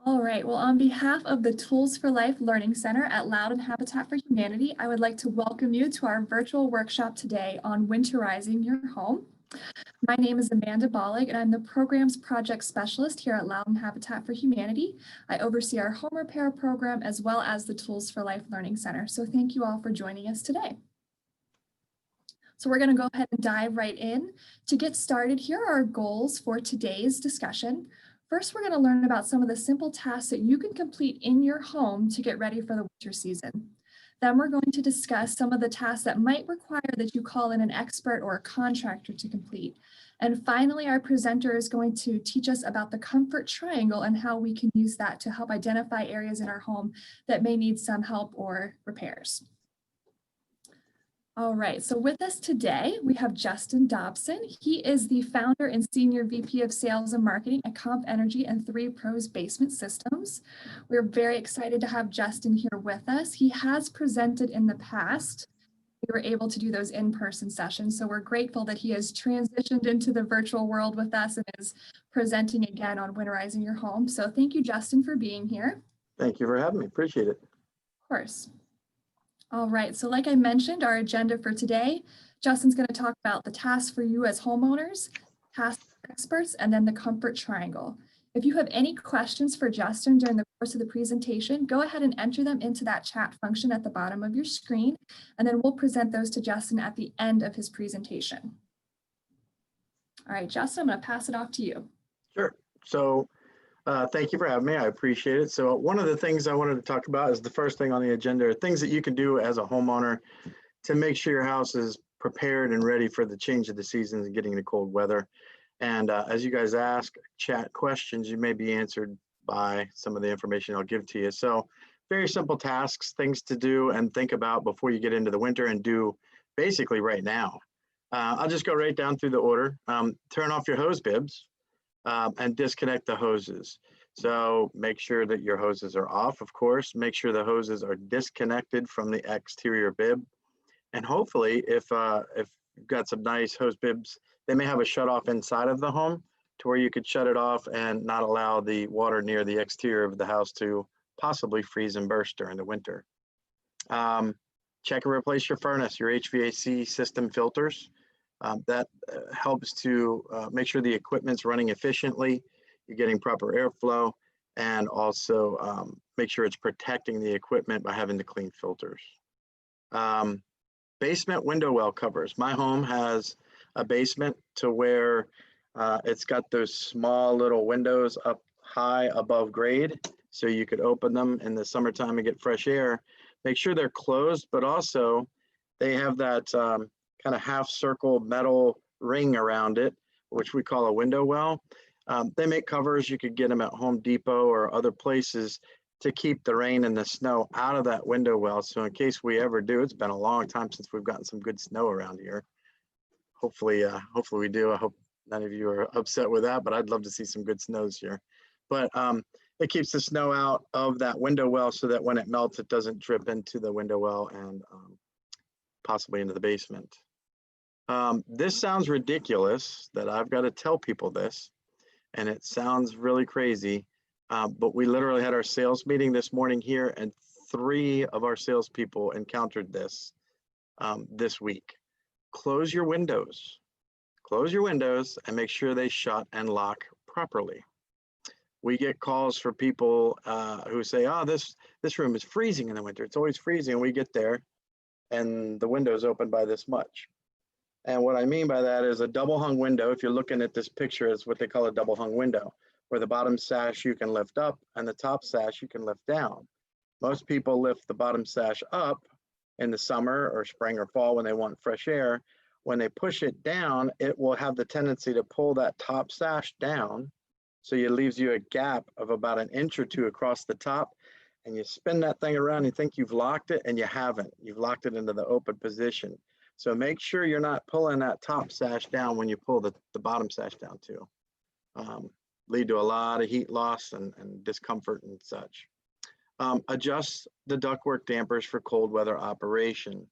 All right, well, on behalf of the Tools for Life Learning Center at Loudoun Habitat for Humanity, I would like to welcome you to our virtual workshop today on winterizing your home. My name is Amanda Bollig, and I'm the Programs Project Specialist here at Loudoun Habitat for Humanity. I oversee our home repair program as well as the Tools for Life Learning Center. So thank you all for joining us today. So we're going to go ahead and dive right in. To get started, here are our goals for today's discussion. First, we're going to learn about some of the simple tasks that you can complete in your home to get ready for the winter season. Then we're going to discuss some of the tasks that might require that you call in an expert or a contractor to complete. And finally, our presenter is going to teach us about the comfort triangle and how we can use that to help identify areas in our home that may need some help or repairs. All right, so with us today, we have Justin Dobson. He is the founder and senior VP of sales and marketing at Comfenergy and 3 Pros Basement Systems. We're very excited to have Justin here with us. He has presented in the past. We were able to do those in-person sessions, so we're grateful that he has transitioned into the virtual world with us and is presenting again on winterizing your home. So thank you, Justin, for being here. Thank you for having me. Appreciate it. Of course. All right, so like I mentioned, our agenda for today, Justin's going to talk about the tasks for you as homeowners, tasks for experts, and then the comfort triangle. If you have any questions for Justin during the course of the presentation, go ahead and enter them into that chat function at the bottom of your screen, and then we'll present those to Justin at the end of his presentation. All right, Justin, I'm going to pass it off to you. Sure. So thank you for having me. I appreciate it. So one of the things I wanted to talk about is the first thing on the agenda are things that you can do as a homeowner to make sure your house is prepared and ready for the change of the seasons and getting the cold weather. And as you guys ask chat questions, you may be answered by some of the information I'll give to you. So very simple tasks, things to do and think about before you get into the winter and do basically right now. I'll just go right down through the order. Turn off your hose bibs. And disconnect the hoses. So make sure that your hoses are off, of course. Make sure the hoses are disconnected from the exterior bib. And hopefully, if you've got some nice hose bibs, they may have a shut off inside of the home to where you could shut it off and not allow the water near the exterior of the house to possibly freeze and burst during the winter. Check and replace your furnace, your HVAC system filters. That helps to make sure the equipment's running efficiently, you're getting proper airflow, and also make sure it's protecting the equipment by having the clean filters. Basement window well covers. My home has a basement to where it's got those small little windows up high above grade, so you could open them in the summertime and get fresh air. Make sure they're closed, but also they have that kind of half circle metal ring around it, which we call a window well. They make covers. You could get them at Home Depot or other places to keep the rain and the snow out of that window well. So in case we ever do, it's been a long time since we've gotten some good snow around here. Hopefully we do. I hope none of you are upset with that, but I'd love to see some good snows here. But it keeps the snow out of that window well so that when it melts, it doesn't drip into the window well and possibly into the basement. This sounds ridiculous that I've got to tell people this, and it sounds really crazy, but we literally had our sales meeting this morning here, and 3 of our salespeople encountered this this week. Close your windows and make sure they shut and lock properly. We get calls for people who say, oh, this room is freezing in the winter. It's always freezing. And we get there and the window's open by this much. And what I mean by that is a double hung window. If you're looking at this picture, is what they call a double hung window, where the bottom sash you can lift up and the top sash you can lift down. Most people lift the bottom sash up in the summer or spring or fall when they want fresh air. When they push it down, it will have the tendency to pull that top sash down. So it leaves you a gap of about 1 inch or 2 across the top. And you spin that thing around, you think you've locked it, and you haven't. You've locked it into the open position. So make sure you're not pulling that top sash down when you pull the bottom sash down too. Lead to a lot of heat loss and discomfort and such. Adjust the ductwork dampers for cold weather operation.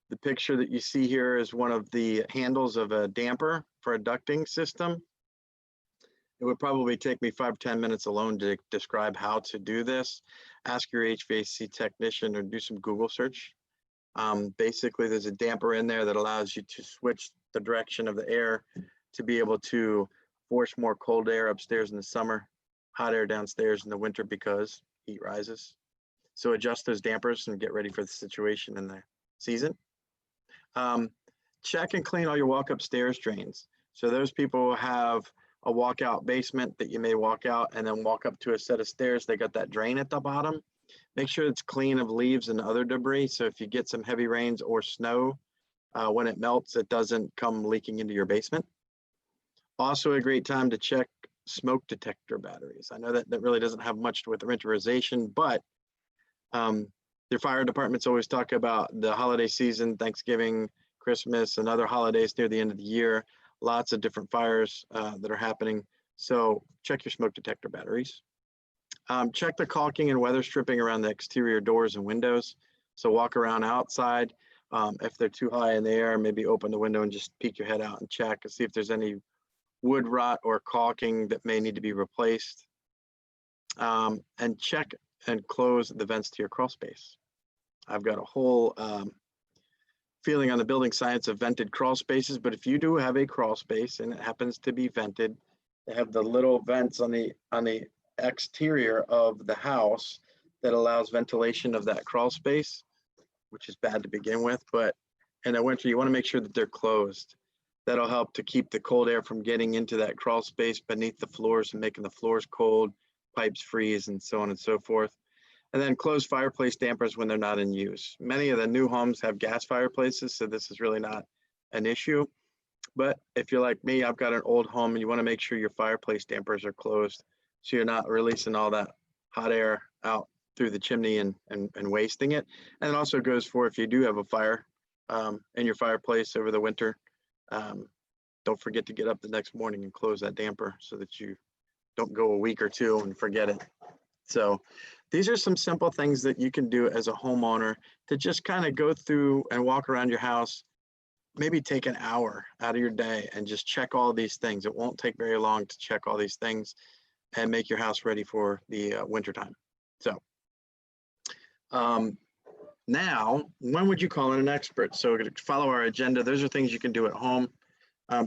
The picture that you see here is one of the handles of a damper for a ducting system. It would probably take me 5 or 10 minutes alone to describe how to do this. Ask your HVAC technician or do some Google search. Basically, there's a damper in there that allows you to switch the direction of the air to be able to force more cold air upstairs in the summer, hot air downstairs in the winter because heat rises. So adjust those dampers and get ready for the situation in the season. Check and clean all your walk-up stairs drains. So those people have a walkout basement that you may walk out and then walk up to a set of stairs. They got that drain at the bottom. Make sure it's clean of leaves and other debris. So if you get some heavy rains or snow, when it melts, it doesn't come leaking into your basement. Also a great time to check smoke detector batteries. I know that really doesn't have much with winterization, but their fire departments always talk about the holiday season, Thanksgiving, Christmas, and other holidays near the end of the year. Lots of different fires that are happening. So check your smoke detector batteries. Check the caulking and weather stripping around the exterior doors and windows. So walk around outside. If they're too high in the air, maybe open the window and just peek your head out and check and see if there's any wood rot or caulking that may need to be replaced. And check and close the vents to your crawl space. I've got a whole feeling on the building science of vented crawl spaces, but if you do have a crawl space and it happens to be vented, they have the little vents on the exterior of the house that allows ventilation of that crawl space, which is bad to begin with, but in the winter you want to make sure that they're closed. That'll help to keep the cold air from getting into that crawl space beneath the floors and making the floors cold, pipes freeze, and so on and so forth. And then close fireplace dampers when they're not in use. Many of the new homes have gas fireplaces, so this is really not an issue. But if you're like me, I've got an old home and you want to make sure your fireplace dampers are closed so you're not releasing all that hot air out through the chimney and wasting it. And it also goes for if you do have a fire in your fireplace over the winter, don't forget to get up the next morning and close that damper so that you don't go a week or two and forget it. So these are some simple things that you can do as a homeowner to just kind of go through and walk around your house, maybe take an hour out of your day and just check all these things. It won't take very long to check all these things and make your house ready for the winter time. So now, when would you call in an expert? So to follow our agenda, those are things you can do at home.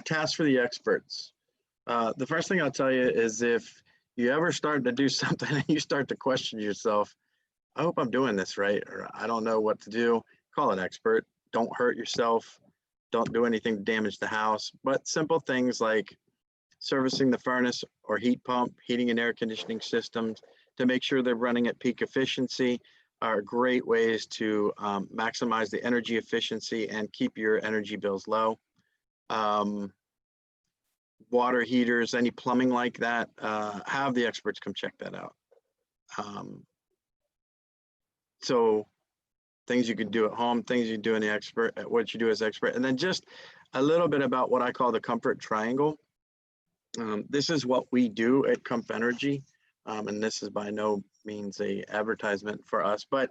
Tasks for the experts. The first thing I'll tell you is if you ever start to do something and you start to question yourself, I hope I'm doing this right, or I don't know what to do, call an expert. Don't hurt yourself. Don't do anything to damage the house, but simple things like servicing the furnace or heat pump, heating and air conditioning systems to make sure they're running at peak efficiency are great ways to maximize the energy efficiency and keep your energy bills low. Water heaters, any plumbing like that, have the experts come check that out. So things you can do at home, things you do in the expert, what you do as expert, and then just a little bit about what I call the comfort triangle. This is what we do at Comfenergy, and this is by no means a advertisement for us, but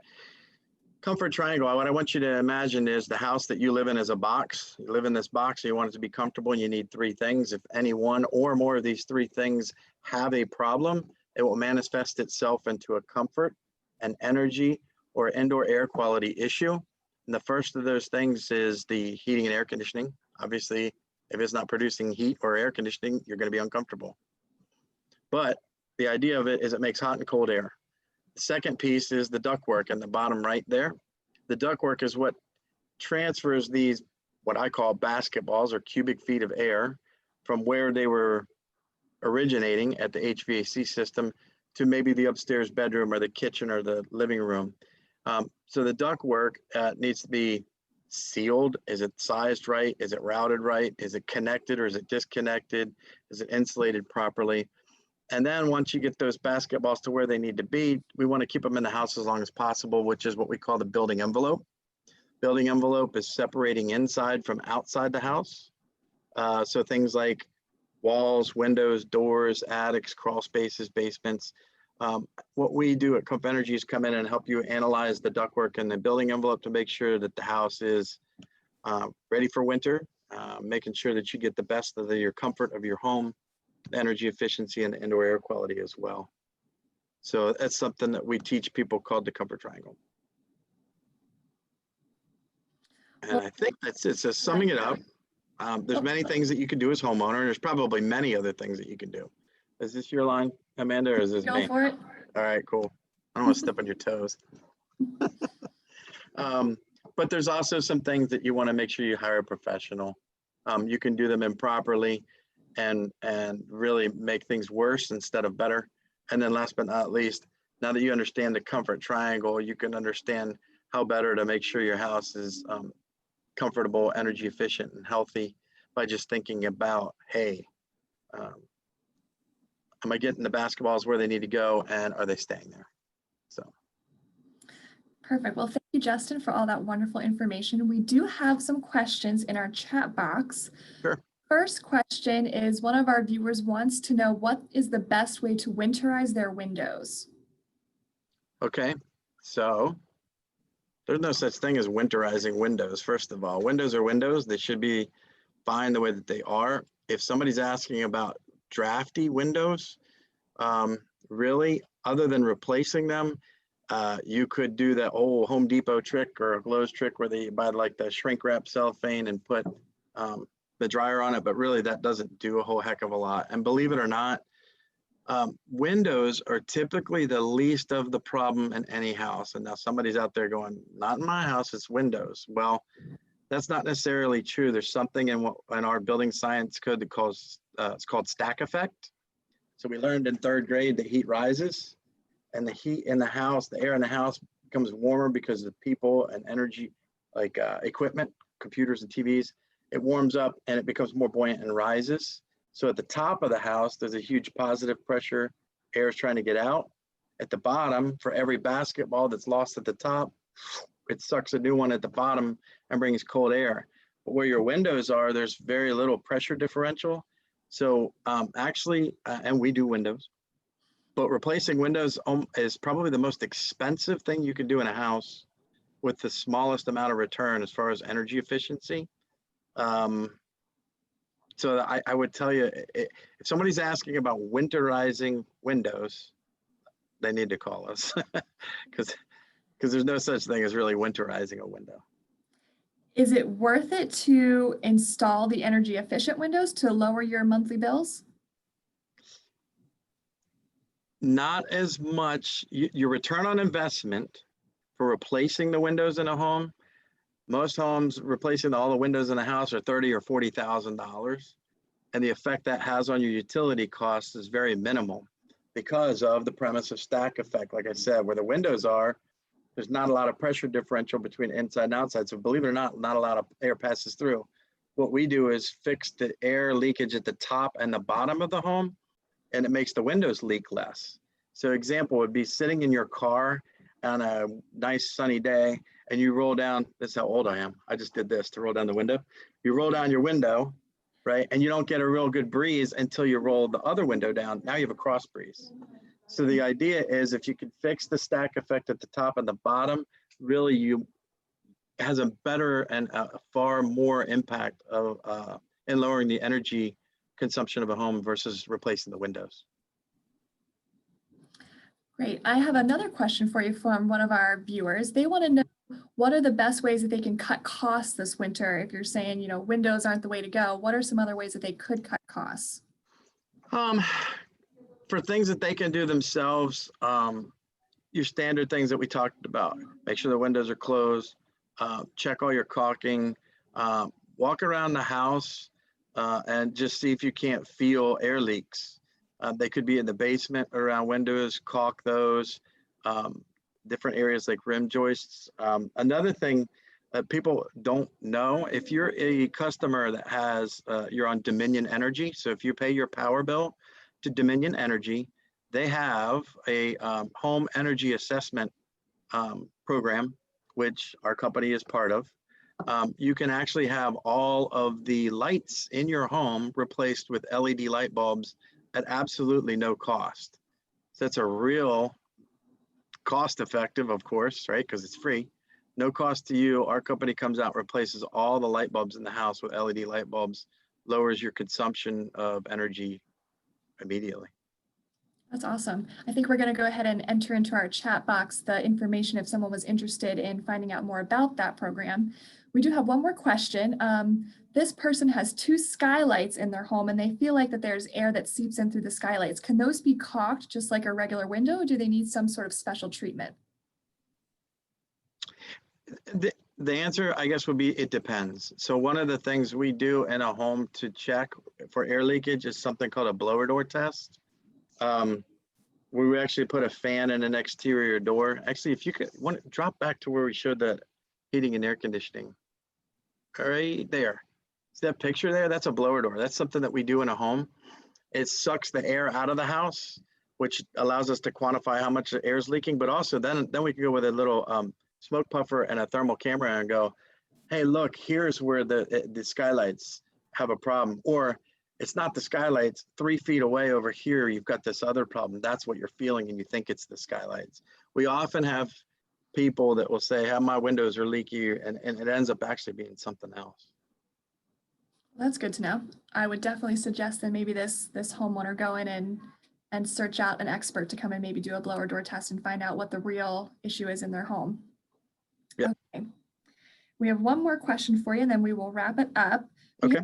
comfort triangle, what I want you to imagine is the house that you live in as a box. You live in this box, and you want it to be comfortable, and you need three things. If any one or more of these three things have a problem, it will manifest itself into a comfort, an energy, or indoor air quality issue. And the first of those things is the heating and air conditioning. Obviously, if it's not producing heat or air conditioning, you're going to be uncomfortable. But the idea of it is it makes hot and cold air. The second piece is the ductwork in the bottom right there. The ductwork is what transfers these, what I call basketballs or cubic feet of air from where they were originating at the HVAC system to maybe the upstairs bedroom or the kitchen or the living room. So the ductwork needs to be sealed. Is it sized right? Is it routed right? Is it connected or is it disconnected? Is it insulated properly? And then once you get those basketballs to where they need to be, we want to keep them in the house as long as possible, which is what we call the building envelope. Building envelope is separating inside from outside the house. So things like walls, windows, doors, attics, crawl spaces, basements. What we do at Comfenergy is come in and help you analyze the ductwork and the building envelope to make sure that the house is ready for winter, making sure that you get the best of your comfort of your home energy efficiency and indoor air quality as well. So that's something that we teach people called the comfort triangle. And I think that's it. So summing it up, there's many things that you can do as homeowner. There's probably many other things that you can do. Is this your line, Amanda, or is this Go me? for it. All right, cool. I don't want to step on your toes. But there's also some things that you want to make sure you hire a professional. You can do them improperly and really make things worse instead of better. And then last but not least, now that you understand the comfort triangle, you can understand how better to make sure your house is comfortable, energy efficient, and healthy by just thinking about, hey, am I getting the basketballs where they need to go, and are they staying there? So. Perfect. Well, thank you, Justin, for all that wonderful information. We do have some questions in our chat box. Sure. First question is, one of our viewers wants to know, what is the best way to winterize their windows? Okay, so there's no such thing as winterizing windows. First of all, windows are windows. They should be fine the way that they are. If somebody's asking about drafty windows, really, other than replacing them, you could do that old Home Depot trick or a Lowe's trick where they buy like the shrink wrap cellophane and put the dryer on it, but really that doesn't do a whole heck of a lot. And believe it or not, windows are typically the least of the problem in any house. And now somebody's out there going, not in my house, it's windows. Well, that's not necessarily true. There's something in our building science code that calls, it's called stack effect. So we learned in 3rd grade that heat rises, and the heat in the house, the air in the house becomes warmer because of people and energy, like equipment, computers and TVs. It warms up and it becomes more buoyant and rises. So at the top of the house, there's a huge positive pressure. Air is trying to get out. At the bottom, for every basketball that's lost at the top, it sucks a new one at the bottom and brings cold air. But where your windows are, there's very little pressure differential. So actually, and we do windows, but replacing windows is probably the most expensive thing you can do in a house with the smallest amount of return as far as energy efficiency. So I would tell you, if somebody's asking about winterizing windows, they need to call us because there's no such thing as really winterizing a window. Is it worth it to install the energy efficient windows to lower your monthly bills? Not as much. Your return on investment for replacing the windows in a home, most homes replacing all the windows in a house are $30,000 or $40,000, and the effect that has on your utility costs is very minimal because of the premise of stack effect. Like I said, where the windows are, there's not a lot of pressure differential between inside and outside. So believe it or not a lot of air passes through. What we do is fix the air leakage at the top and the bottom of the home, and it makes the windows leak less. So example would be sitting in your car on a nice sunny day and you roll down, this is how old I am. I just did this to roll down the window. You roll down your window, right? And you don't get a real good breeze until you roll the other window down. Now you have a cross breeze. So the idea is if you can fix the stack effect at the top and the bottom, really it has a better and a far more impact of in lowering the energy consumption of a home versus replacing the windows. Great. I have another question for you from one of our viewers. They want to know, what are the best ways that they can cut costs this winter? If you're saying, windows aren't the way to go, what are some other ways that they could cut costs? For things that they can do themselves, your standard things that we talked about, make sure the windows are closed, check all your caulking, walk around the house and just see if you can't feel air leaks. They could be in the basement around windows, caulk those, different areas like rim joists. Another thing that people don't know, if you're a customer that has, you're on Dominion Energy, so if you pay your power bill to Dominion Energy, they have a home energy assessment program, which our company is part of. You can actually have all of the lights in your home replaced with LED light bulbs at absolutely no cost. So it's a real cost effective, of course, right? Because it's free. No cost to you. Our company comes out, replaces all the light bulbs in the house with LED light bulbs, lowers your consumption of energy immediately. That's awesome. I think we're going to go ahead and enter into our chat box the information if someone was interested in finding out more about that program. We do have one more question. This person has 2 skylights in their home and they feel like that there's air that seeps in through the skylights. Can those be caulked just like a regular window, or do they need some sort of special treatment? The answer, I guess, would be it depends. So one of the things we do in a home to check for air leakage is something called a blower door test. We would actually put a fan in an exterior door. Actually, if you could drop back to where we showed the heating and air conditioning. Right there. See that picture there? That's a blower door. That's something that we do in a home. It sucks the air out of the house, which allows us to quantify how much the air is leaking. But also then we can go with a little smoke puffer and a thermal camera and go, hey, look, here's where the skylights have a problem. Or it's not the skylights, 3 feet away over here, you've got this other problem. That's what you're feeling and you think it's the skylights. We often have people that will say, how my windows are leaky, and it ends up actually being something else. That's good to know. I would definitely suggest that maybe this homeowner go in and search out an expert to come and maybe do a blower door test and find out what the real issue is in their home. Yeah. Okay. We have one more question for you, and then we will wrap it up. Okay.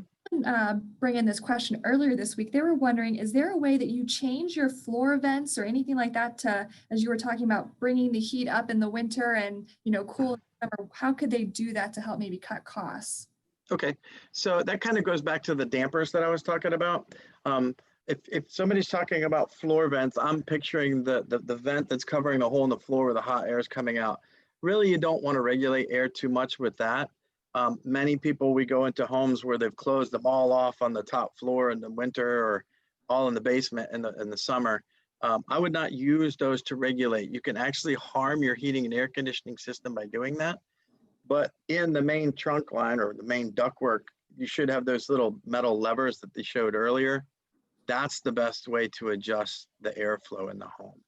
Bring in this question earlier this week. They were wondering, is there a way that you change your floor vents or anything like that to, as you were talking about, bringing the heat up in the winter and, cool in the summer? How could they do that to help maybe cut costs? Okay, so that kind of goes back to the dampers that I was talking about. If somebody's talking about floor vents, I'm picturing the vent that's covering the hole in the floor where the hot air is coming out. Really, you don't want to regulate air too much with that. Many people, we go into homes where they've closed them all off on the top floor in the winter or all in the basement in the summer. I would not use those to regulate. You can actually harm your heating and air conditioning system by doing that. But in the main trunk line or the main ductwork, you should have those little metal levers that they showed earlier. That's the best way to adjust the airflow in the home.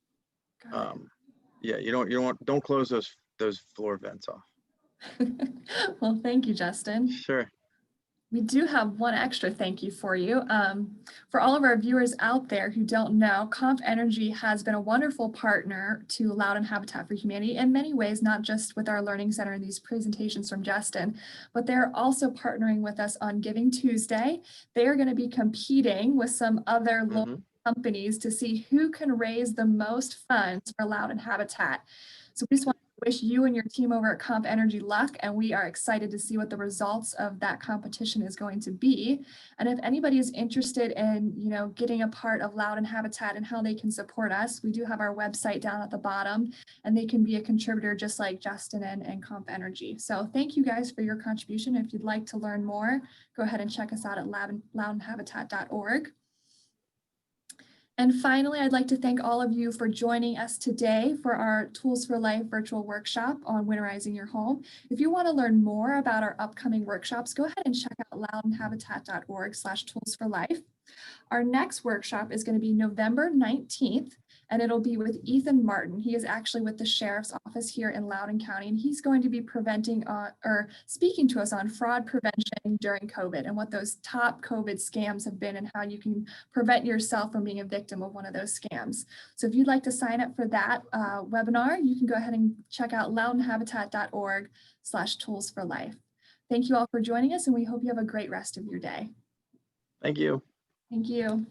Yeah, don't close those floor vents off. Well, thank you, Justin. Sure. We do have one extra thank you for you. For all of our viewers out there who don't know, Comfenergy has been a wonderful partner to Loudoun Habitat for Humanity in many ways, not just with our Learning Center and these presentations from Justin, but they're also partnering with us on Giving Tuesday. They are going to be competing with some other local companies to see who can raise the most funds for Loudoun Habitat. So we just want to wish you and your team over at Comfenergy luck, and we are excited to see what the results of that competition is going to be. And if anybody is interested in, getting a part of Loudoun Habitat and how they can support us, we do have our website down at the bottom, and they can be a contributor just like Justin and Comfenergy. So thank you guys for your contribution. If you'd like to learn more, go ahead and check us out at loudounhabitat.org. And finally, I'd like to thank all of you for joining us today for our Tools for Life virtual workshop on winterizing your home. If you want to learn more about our upcoming workshops, go ahead and check out loudounhabitat.org/toolsforlife. Our next workshop is going to be November 19th, and it'll be with Ethan Martin. He is actually with the Sheriff's Office here in Loudoun County, and he's going to be speaking to us on fraud prevention during COVID and what those top COVID scams have been and how you can prevent yourself from being a victim of one of those scams. So if you'd like to sign up for that webinar, you can go ahead and check out loudounhabitat.org/toolsforlife. Thank you all for joining us, and we hope you have a great rest of your day. Thank you. Thank you.